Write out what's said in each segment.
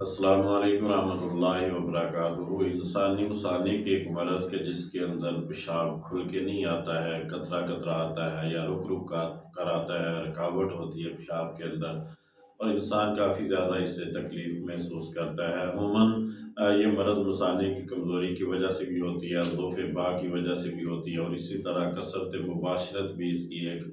السلام علیکم ورحمۃ اللہ وبرکاتہ۔ انسانی مثانک ایک مرض کے جس کے اندر پیشاب کھل کے نہیں آتا ہے، قطرہ قطرہ آتا ہے یا رک رک کر آتا ہے، رکاوٹ ہوتی ہے پیشاب کے اندر، اور انسان کافی زیادہ اس سے تکلیف محسوس کرتا ہے۔ عموماً یہ مرض مثانے کی کمزوری کی وجہ سے بھی ہوتی ہے، ضعف باء کی وجہ سے بھی ہوتی ہے، اور اسی طرح کثرت مباشرت بھی اس کی ایک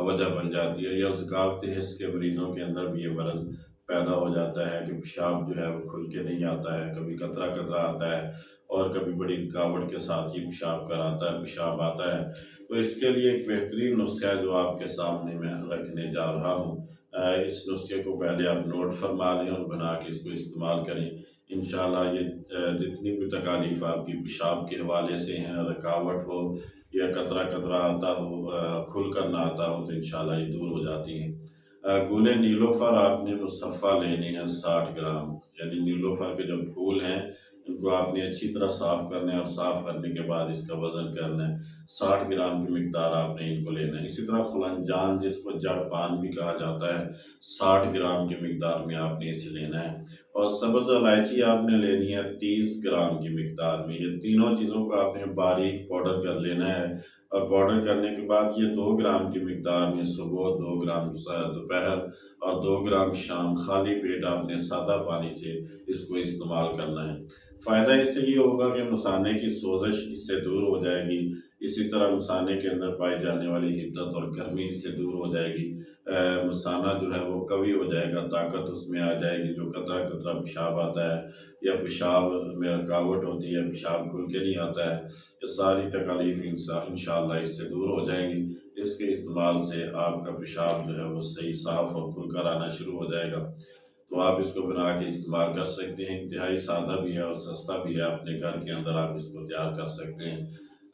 وجہ بن جاتی ہے، یا ذکاوت حس کے مریضوں کے اندر بھی یہ مرض پیدا ہو جاتا ہے کہ پیشاب جو ہے وہ کھل کے نہیں آتا ہے، کبھی قطرہ قطرہ آتا ہے اور کبھی بڑی رکاوٹ کے ساتھ ہی پیشاب آتا ہے۔ تو اس کے لیے ایک بہترین نسخہ ہے جو آپ کے سامنے میں رکھنے جا رہا ہوں۔ اس نسخے کو پہلے آپ نوٹ فرما لیں اور بنا کے اس کو استعمال کریں۔ انشاءاللہ یہ جتنی بھی تکالیف آپ کی پیشاب کے حوالے سے ہیں، رکاوٹ ہو یا قطرہ قطرہ آتا ہو، کھل کر نہ آتا ہو، تو انشاءاللہ یہ دور ہو جاتی ہیں۔ گل نیلوفر آپ نے مصفہ لینے ہیں 60 گرام، یعنی نیلوفر کے جو پھول ہیں ان کو آپ نے اچھی طرح صاف کرنا ہے، اور صاف کرنے کے بعد اس کا وزن کرنا ہے۔ 60 گرام کی مقدار آپ نے ان کو لینا ہے۔ اسی طرح خلنجان جس کو جڑ پان بھی کہا جاتا ہے، 60 گرام کی مقدار میں آپ نے اسے لینا ہے۔ اور سبز الائچی آپ نے لینی ہے 30 گرام کی مقدار میں۔ یہ تینوں چیزوں کو آپ نے باریک پاؤڈر کر لینا ہے، اور پاؤڈر کرنے کے بعد یہ 2 گرام کی مقدار میں صبح، 2 گرام دوپہر اور 2 گرام شام خالی پیٹ آپ نے سادہ پانی سے اس کو استعمال کرنا ہے۔ فائدہ اس سے یہ ہوگا کہ مثانے کی سوزش اس سے دور ہو جائے گی، اسی طرح مثانے کے اندر پائی جانے والی حدت اور گرمی اس سے دور ہو جائے گی۔ مثانہ جو ہے وہ قوی ہو جائے گا، طاقت اس میں آ جائے گی۔ جو قطرہ قطرہ پیشاب آتا ہے یا پیشاب میں رکاوٹ ہوتی ہے، پیشاب کھل کے نہیں آتا ہے، یہ ساری تکالیف انشاءاللہ اس سے دور ہو جائیں گی۔ اس کے استعمال سے آپ کا پیشاب جو ہے وہ صحیح صاف اور کھل کر آنا شروع ہو جائے گا۔ تو آپ اس کو بنا کے استعمال کر سکتے ہیں۔ انتہائی سادہ بھی ہے اور سستا بھی ہے، اپنے گھر کے اندر آپ اس کو تیار کر سکتے ہیں۔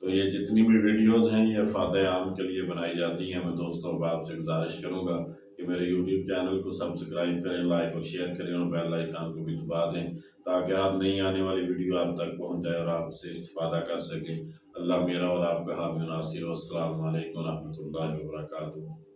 تو یہ جتنی بھی ویڈیوز ہیں یہ فائدہ عام کے لیے بنائی جاتی ہیں۔ میں دوستوں کو آپ سے گزارش کروں گا کہ میرے یوٹیوب چینل کو سبسکرائب کریں، لائک اور شیئر کریں، اور بیل آئیکن کو بھی دبا دیں تاکہ ہر نئی آنے والی ویڈیو آپ تک پہنچ جائے اور آپ اس سے استفادہ کر سکیں۔ اللہ میرا اور آپ کا حامی و ناصر ہو۔ السلام علیکم ورحمۃ اللہ وبرکاتہ۔